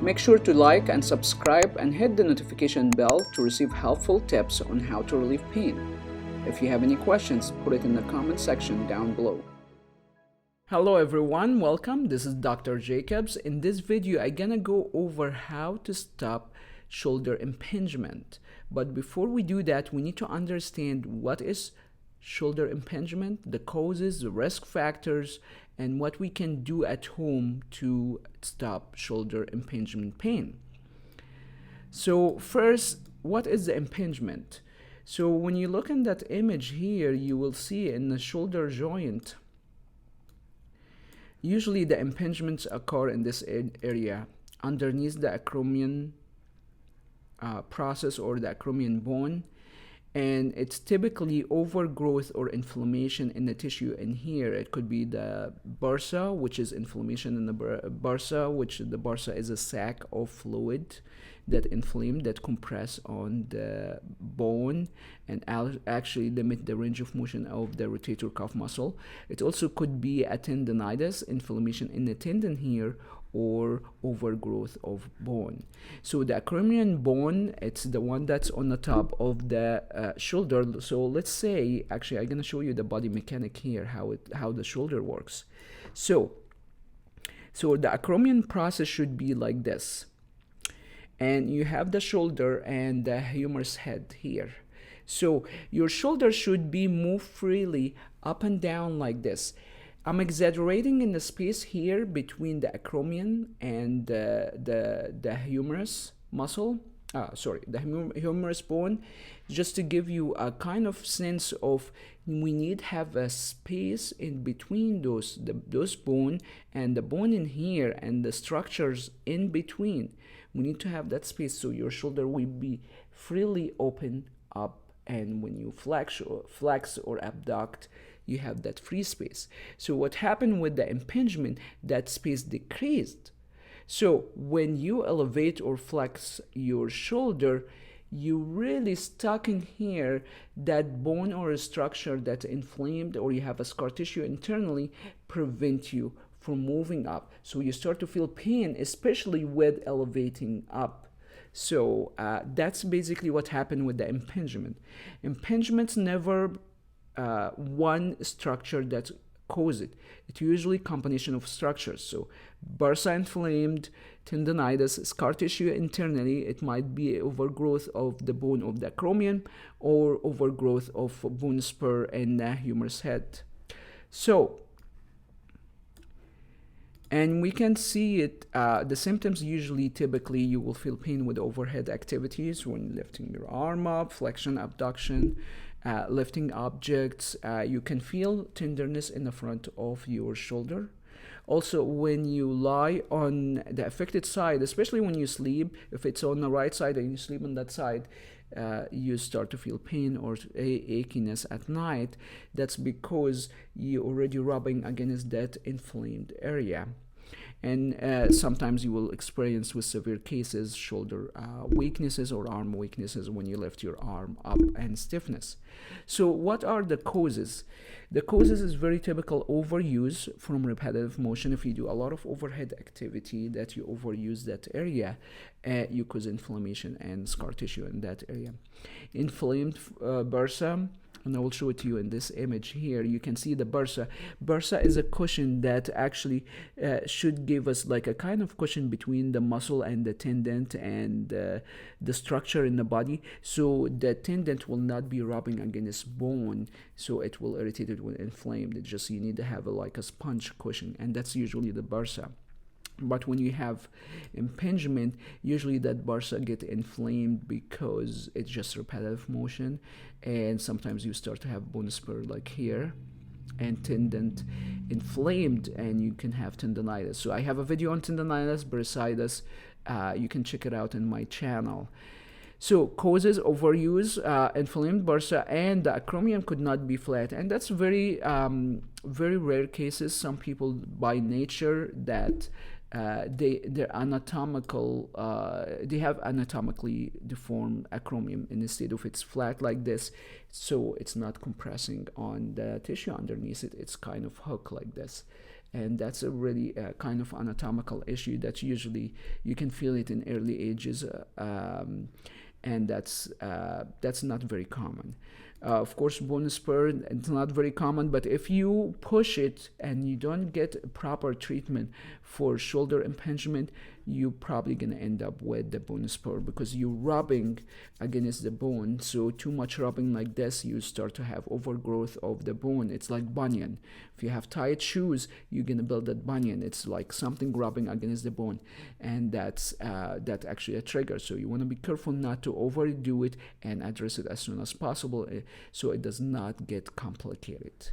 Make sure to like and subscribe and hit the notification bell to receive helpful tips on how to relieve pain. If you have any questions, put it in the comment section down below. Hello everyone, welcome. This is Dr. Jacobs. In this video, I'm gonna go over how to stop shoulder impingement. But before we do that, we need to understand what is shoulder impingement, the causes, the risk factors, and what we can do at home to stop shoulder impingement pain. So first, what is the impingement? So when you look in that image here, you will see in the shoulder joint, usually the impingements occur in this area underneath the acromion process or the acromion bone, and it's typically overgrowth or inflammation in the tissue in here. It could be the bursa, which is inflammation in the bursa, which the bursa is a sac of fluid that inflame, that compress on the bone and actually limit the range of motion of the rotator cuff muscle. It also could be a tendonitis, inflammation in the tendon here, or overgrowth of bone. So the acromion bone, it's the one that's on the top of the shoulder. So let's say, actually I'm gonna show you the body mechanic here, how the shoulder works. So the acromion process should be like this. And you have the shoulder and the humerus head here. So your shoulder should be moved freely up and down like this. I'm exaggerating in the space here between the acromion and the humerus muscle. The humerus bone, just to give you a kind of sense of we need to have a space in between those bone and the bone in here and the structures in between. We need to have that space so your shoulder will be freely open up, and when you flex or abduct, you have that free space. So what happened with the impingement, that space decreased. So when you elevate or flex your shoulder, you really stuck in here, that bone or a structure that's inflamed, or you have a scar tissue internally, prevent you from moving up. So you start to feel pain, especially with elevating up. So that's basically what happened with the impingement. Impingement's never one structure that causes it. It's usually a combination of structures. So bursa inflamed, tendonitis, scar tissue internally. It might be overgrowth of the bone of the acromion or overgrowth of bone spur and the humerus head. So, and we can see it, the symptoms usually, typically, you will feel pain with overhead activities when lifting your arm up, flexion, abduction, lifting objects. You can feel tenderness in the front of your shoulder. Also, when you lie on the affected side, especially when you sleep, if it's on the right side and you sleep on that side, you start to feel pain or achiness at night. That's because you're already rubbing against that inflamed area. And sometimes you will experience, with severe cases, shoulder weaknesses or arm weaknesses when you lift your arm up, and stiffness. So what are the causes? The causes is very typical overuse from repetitive motion. If you do a lot of overhead activity, that you overuse that area, you cause inflammation and scar tissue in that area. Inflamed bursa, and I will show it to you in this image here. You can see the bursa. Bursa is a cushion that actually should give us like a kind of cushion between the muscle and the tendon and the structure in the body. So the tendon will not be rubbing against bone, so it will irritate it when inflamed. It just, you need to have like a sponge cushion, and that's usually the bursa. But when you have impingement, usually that bursa get inflamed because it's just repetitive motion, and sometimes you start to have bone spur like here, and tendon inflamed, and you can have tendonitis. So I have a video on tendonitis, bursitis. You can check it out in my channel. So causes: overuse, inflamed bursa, and the acromion could not be flat, and that's very rare cases. Some people by nature that they're anatomical, they have anatomically deformed acromion, and instead of it's flat like this, so it's not compressing on the tissue underneath it, it's kind of hooked like this. and that's a really kind of anatomical issue that usually you can feel it in early ages, and that's not very common. Of course, bone spur, it's not very common, but if you push it and you don't get proper treatment for shoulder impingement, you're probably going to end up with the bone spur because you're rubbing against the bone. So too much rubbing like this, you start to have overgrowth of the bone. It's like bunion. If you have tight shoes, you're going to build that bunion. It's like something rubbing against the bone, and that's actually a trigger. So you want to be careful not to overdo it and address it as soon as possible so it does not get complicated.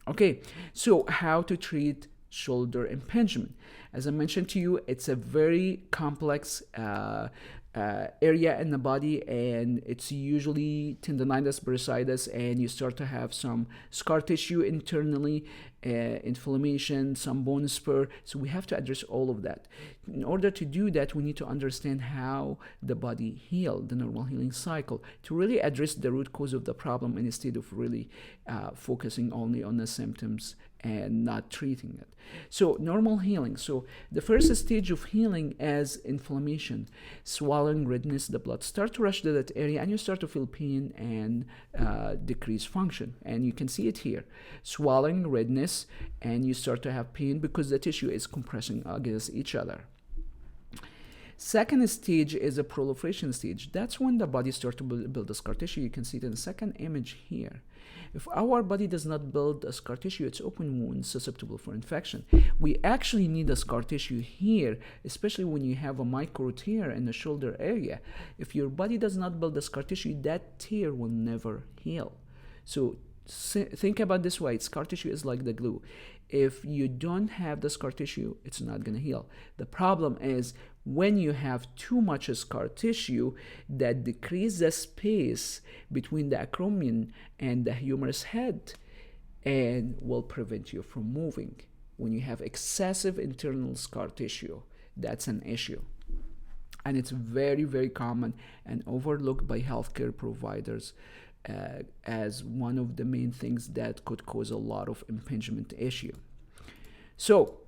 Okay, so how to treat shoulder impingement? As I mentioned to you, it's a very complex area in the body, and it's usually tendonitis, bursitis, and you start to have some scar tissue internally, inflammation, some bone spur. So we have to address all of that. In order to do that, we need to understand how the body heals, the normal healing cycle, to really address the root cause of the problem instead of really focusing only on the symptoms and not treating it. So normal healing. So the first stage of healing is inflammation, swelling, redness, the blood start to rush to that area, and you start to feel pain and decreased function. And you can see it here, swelling, redness, and you start to have pain because the tissue is compressing against each other. Second stage is a proliferation stage. That's when the body starts to build the scar tissue. You can see it in the second image here. If our body does not build a scar tissue, it's open wound susceptible for infection. We actually need a scar tissue here, especially when you have a micro tear in the shoulder area. If your body does not build the scar tissue, that tear will never heal. So think about this way. Scar tissue is like the glue. If you don't have the scar tissue, it's not going to heal. The problem is when you have too much scar tissue that decreases the space between the acromion and the humerus head and will prevent you from moving. When you have excessive internal scar tissue, that's an issue. And it's very, very common and overlooked by healthcare providers as one of the main things that could cause a lot of impingement issue. So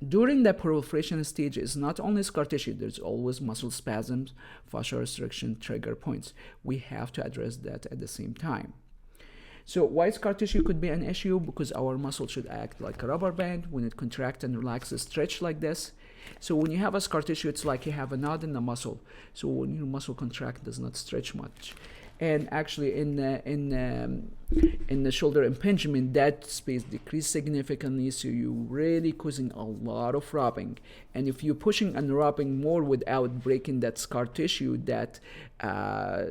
during the proliferation stage is not only scar tissue, there's always muscle spasms, fascial restriction, trigger points. We have to address that at the same time. So why scar tissue could be an issue? Because our muscle should act like a rubber band. When it contracts and relaxes, stretch like this. So when you have a scar tissue, it's like you have a knot in the muscle. So when your muscle contracts, it does not stretch much. And actually in the shoulder impingement, that space decreased significantly, so you're really causing a lot of rubbing. And if you're pushing and rubbing more without breaking that scar tissue that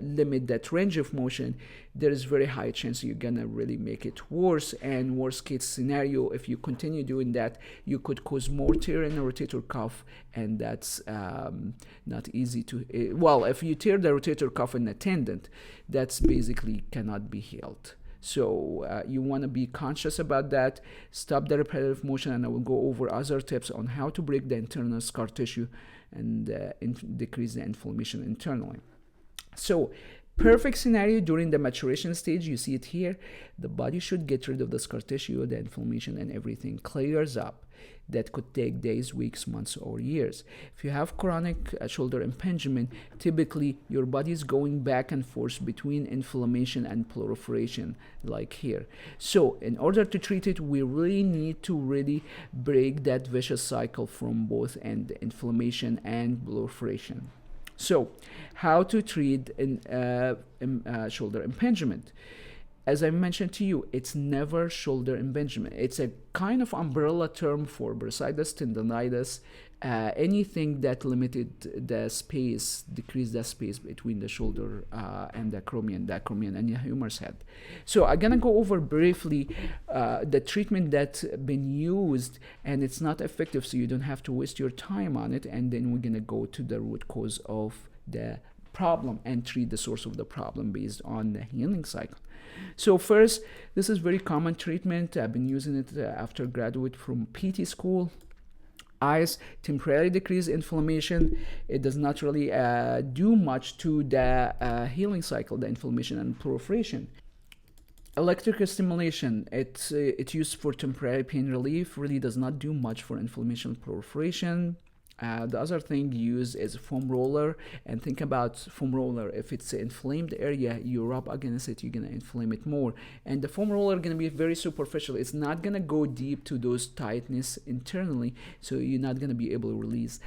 limit that range of motion, there is very high chance you're gonna really make it worse. And worst case scenario, if you continue doing that, you could cause more tear in the rotator cuff, and that's not easy to, well, if you tear the rotator cuff in a tendon, that's basically cannot be healed. So you want to be conscious about that, stop the repetitive motion, and I will go over other tips on how to break the internal scar tissue and decrease the inflammation internally. So perfect scenario during the maturation stage, you see it here, the body should get rid of the scar tissue, the inflammation, and everything clears up. That could take days, weeks, months, or years. If you have chronic shoulder impingement, typically your body is going back and forth between inflammation and proliferation, like here. So in order to treat it, we really need to really break that vicious cycle from both end, inflammation and proliferation. So how to treat shoulder impingement? As I mentioned to you, it's never shoulder impingement. It's a kind of umbrella term for bursitis, tendonitis, anything that limited the space, decreased the space between the shoulder and the acromion and the humerus head. So I'm gonna go over briefly the treatment that's been used, and it's not effective, so you don't have to waste your time on it. And then we're gonna go to the root cause of the problem and treat the source of the problem based on the healing cycle. So first, this is very common treatment. I've been using it after graduate from PT school. Ice temporarily decrease inflammation. It does not really do much to the healing cycle, the inflammation and proliferation. Electrical stimulation, it's used for temporary pain relief, really does not do much for inflammation proliferation. The other thing used is foam roller, and think about foam roller. If it's an inflamed area, you rub against it, you're gonna inflame it more. And the foam roller gonna be very superficial. It's not gonna go deep to those tightness internally, so you're not gonna be able to release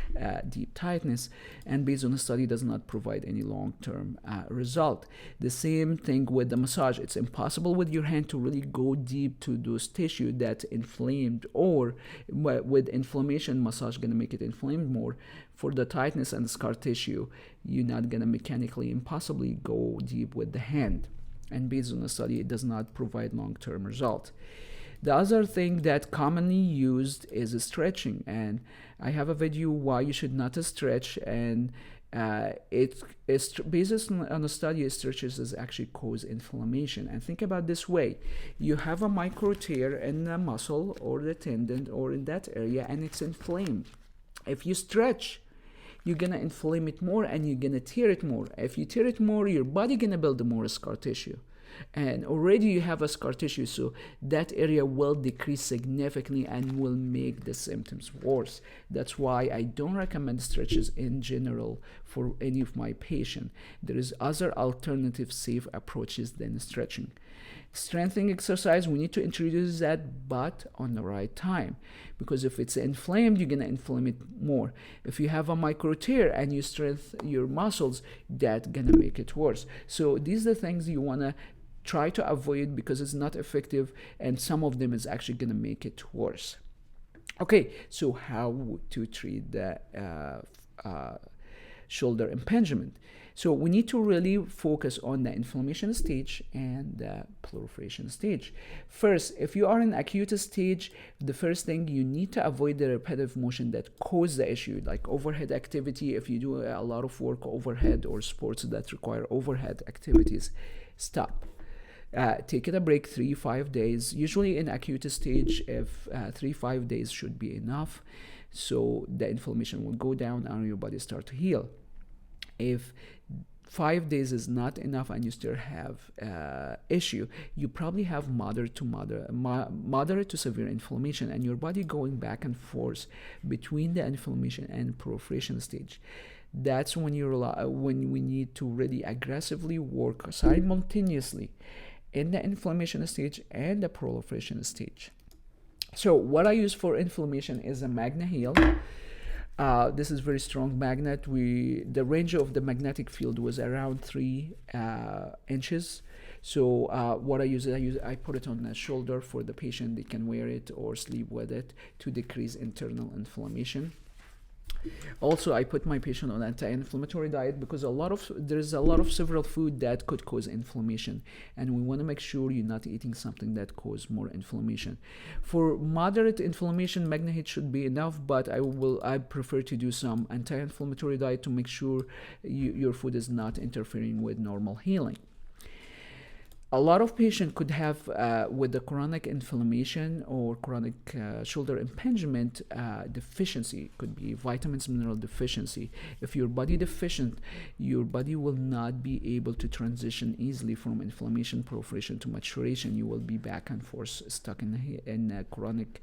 deep tightness. And based on the study, does not provide any long-term result. The same thing with the massage. It's impossible with your hand to really go deep to those tissue that's inflamed, or with inflammation, massage gonna make it inflamed more. For the tightness and scar tissue, you're not gonna mechanically impossibly go deep with the hand. And based on the study, it does not provide long-term result. The other thing that commonly used is stretching, and I have a video why you should not stretch, and it's based on a study. Stretches is actually cause inflammation. And think about this way: you have a micro tear in the muscle or the tendon or in that area, and it's inflamed. If you stretch, you're gonna inflame it more and you're gonna tear it more. If you tear it more, your body gonna build more scar tissue. And already you have a scar tissue, so that area will decrease significantly and will make the symptoms worse. That's why I don't recommend stretches in general for any of my patients. There is other alternative safe approaches than stretching. Strengthening exercise, we need to introduce that, but on the right time, because if it's inflamed, you're gonna inflame it more. If you have a micro tear and you strengthen your muscles, that's gonna make it worse. So these are the things you wanna try to avoid because it's not effective, and some of them is actually gonna make it worse. Okay, so how to treat the shoulder impingement? So we need to really focus on the inflammation stage and the proliferation stage. First, if you are in acute stage, the first thing you need to avoid the repetitive motion that cause the issue, like overhead activity. If you do a lot of work overhead or sports that require overhead activities, stop. Take it a break 3-5 days. Usually in acute stage, if 3-5 days should be enough, so the inflammation will go down and your body start to heal. If 5 days is not enough and you still have issue, you probably have moderate to severe inflammation, and your body going back and forth between the inflammation and proliferation stage. That's when when we need to really aggressively work simultaneously in the inflammation stage and the proliferation stage. So what I use for inflammation is a Magna Heal. This is very strong magnet. The range of the magnetic field was around 3 inches. So what I use, I put it on the shoulder for the patient. They can wear it or sleep with it to decrease internal inflammation. Also, I put my patient on anti-inflammatory diet because there's a lot of several food that could cause inflammation, and we want to make sure you're not eating something that causes more inflammation. For moderate inflammation, Magna Heal should be enough, but I prefer to do some anti-inflammatory diet to make sure your food is not interfering with normal healing. A lot of patients could have, with the chronic inflammation or chronic shoulder impingement, deficiency. Could be vitamins, mineral deficiency. If your body deficient, your body will not be able to transition easily from inflammation, proliferation to maturation. You will be back and forth stuck in a chronic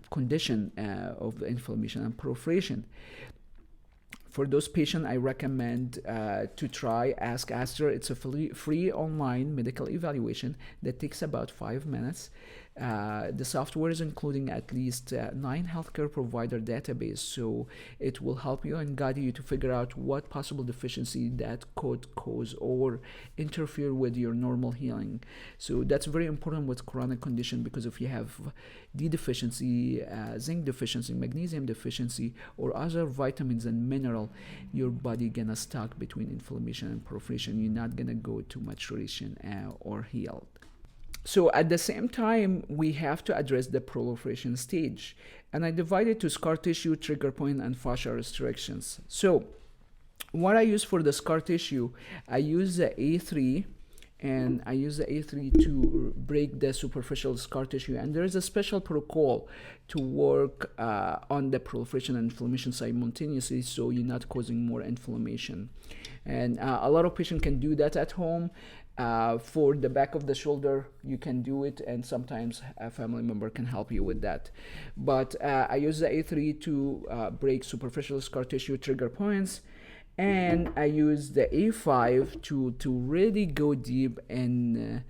condition of inflammation and proliferation. For those patients, I recommend to try Ask ASTR. It's a free online medical evaluation that takes about 5 minutes. The software is including at least 9 healthcare provider database, so it will help you and guide you to figure out what possible deficiency that could cause or interfere with your normal healing. So that's very important with chronic condition, because if you have D deficiency, zinc deficiency, magnesium deficiency, or other vitamins and mineral, your body gonna stuck between inflammation and proliferation. You're not gonna go to maturation or healed. So at the same time, we have to address the proliferation stage. And I divided to scar tissue, trigger point, and fascia restrictions. So what I use for the scar tissue, I use the A3, and I use the A3 to break the superficial scar tissue. And there is a special protocol to work on the proliferation and inflammation simultaneously, so you're not causing more inflammation. And a lot of patients can do that at home. For the back of the shoulder, you can do it, and sometimes a family member can help you with that. But I use the A3 to break superficial scar tissue trigger points, and I use the A5 to really go deep in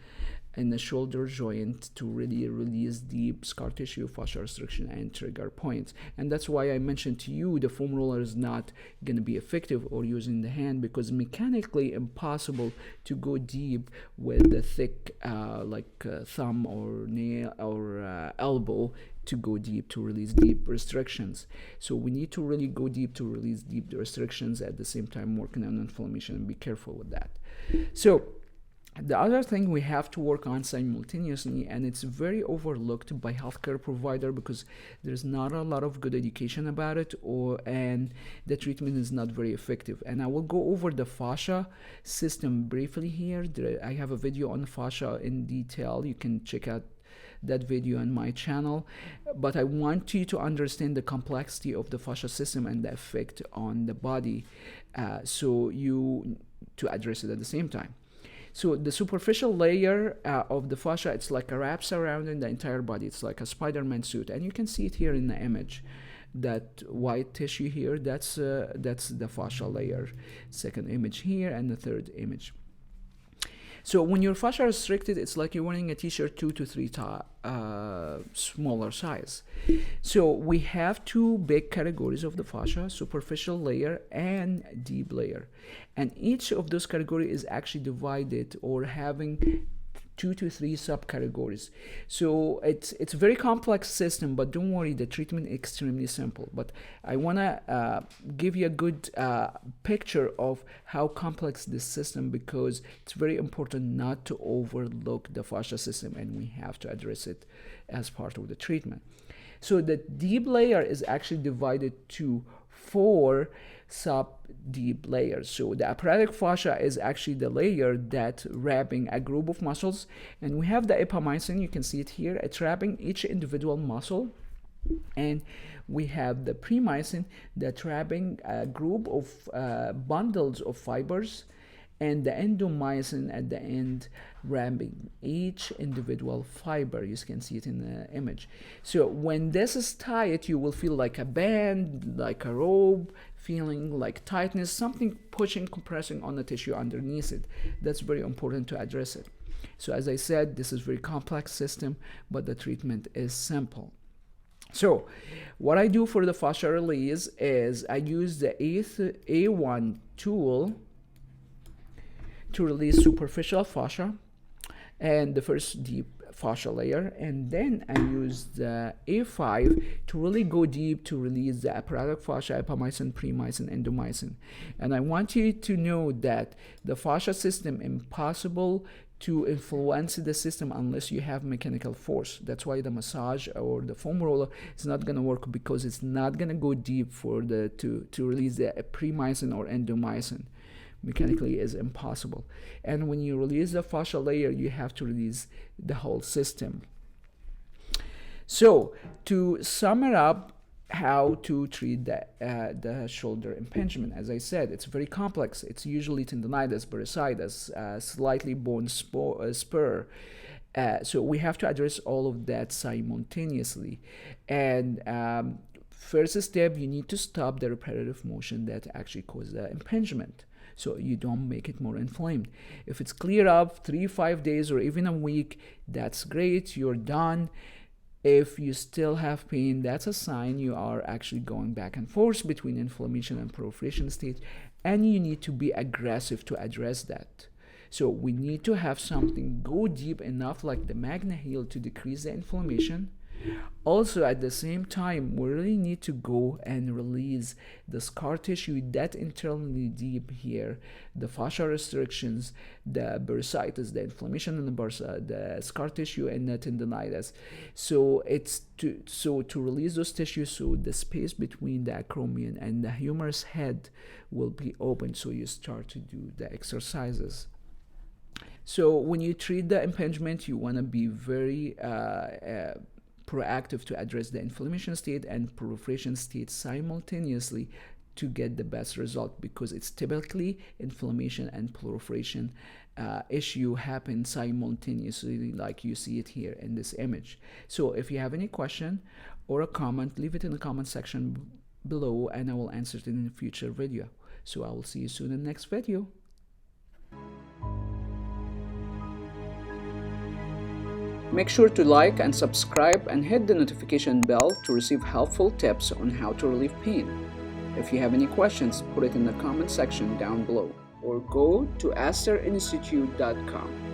the shoulder joint to really release deep scar tissue, fascia restriction, and trigger points. And that's why I mentioned to you the foam roller is not going to be effective or using the hand, because mechanically impossible to go deep with the thick thumb or nail or elbow to go deep to release deep restrictions. So we need to really go deep to release deep restrictions, at the same time working on inflammation, and be careful with that. So the other thing we have to work on simultaneously, and it's very overlooked by healthcare provider because there's not a lot of good education about it, and the treatment is not very effective. And I will go over the fascia system briefly here. I have a video on fascia in detail. You can check out that video on my channel, but I want you to understand the complexity of the fascia system and the effect on the body, so you to address it at the same time. So the superficial layer of the fascia, it's like a wrap surrounding the entire body. It's like a Spider-Man suit, and you can see it here in the image. That white tissue here, that's the fascia layer. Second image here, and the third image. So when your fascia restricted, it's like you're wearing a t-shirt 2 to 3 smaller size. So we have two big categories of the fascia: superficial layer and deep layer. And each of those categories is actually divided or having 2 to 3 subcategories. So it's a very complex system, but don't worry, the treatment is extremely simple. But I want to give you a good picture of how complex this system, because it's very important not to overlook the fascia system, and we have to address it as part of the treatment. So the deep layer is actually divided to 4 sub-deep layers. So the apparatus fascia is actually the layer that wrapping a group of muscles, and we have the epimysin. You can see it here. It's wrapping each individual muscle, and we have the premiysin that's wrapping a group of bundles of fibers, and the endomysin at the end wrapping each individual fiber. You can see it in the image. So when this is tight, you will feel like a band, like a rope, feeling like tightness, something pushing, compressing on the tissue underneath it. That's very important to address it. So as I said, this is a very complex system, but the treatment is simple. So what I do for the fascia release is I use the A1 tool to release superficial fascia and the first deep fascia layer, and then I use the A5 to really go deep to release the apparatus fascia, epimysin, premiysin, endomysin. And I want you to know that the fascia system impossible to influence the system unless you have mechanical force. That's why the massage or the foam roller is not going to work, because it's not going to go deep for the to release the premiysin or endomysin. Mechanically is impossible. And when you release the fascia layer, you have to release the whole system. So to sum it up, how to treat the shoulder impingement. As I said, it's very complex. It's usually tendonitis, bursitis, slightly bone spur. So we have to address all of that simultaneously. And first step, you need to stop the repetitive motion that actually causes the impingement, so you don't make it more inflamed. If it's cleared up 3-5 days or even a week, that's great, you're done. If you still have pain, that's a sign you are actually going back and forth between inflammation and proliferation stage, and you need to be aggressive to address that. So we need to have something go deep enough, like the Magna Heal, to decrease the inflammation. Also, at the same time, we really need to go and release the scar tissue that internally deep here, the fascia restrictions, the bursitis, the inflammation in the bursa, the scar tissue, and the tendonitis. So it's to release those tissues, so the space between the acromion and the humerus head will be open, so you start to do the exercises. So when you treat the impingement, you want to be very proactive to address the inflammation state and proliferation state simultaneously to get the best result, because it's typically inflammation and proliferation issue happen simultaneously, like you see it here in this image. So if you have any question or a comment, leave it in the comment section below and I will answer it in a future video. So I will see you soon in the next video. Make sure to like and subscribe and hit the notification bell to receive helpful tips on how to relieve pain. If you have any questions, put it in the comment section down below or go to astrinstitute.com.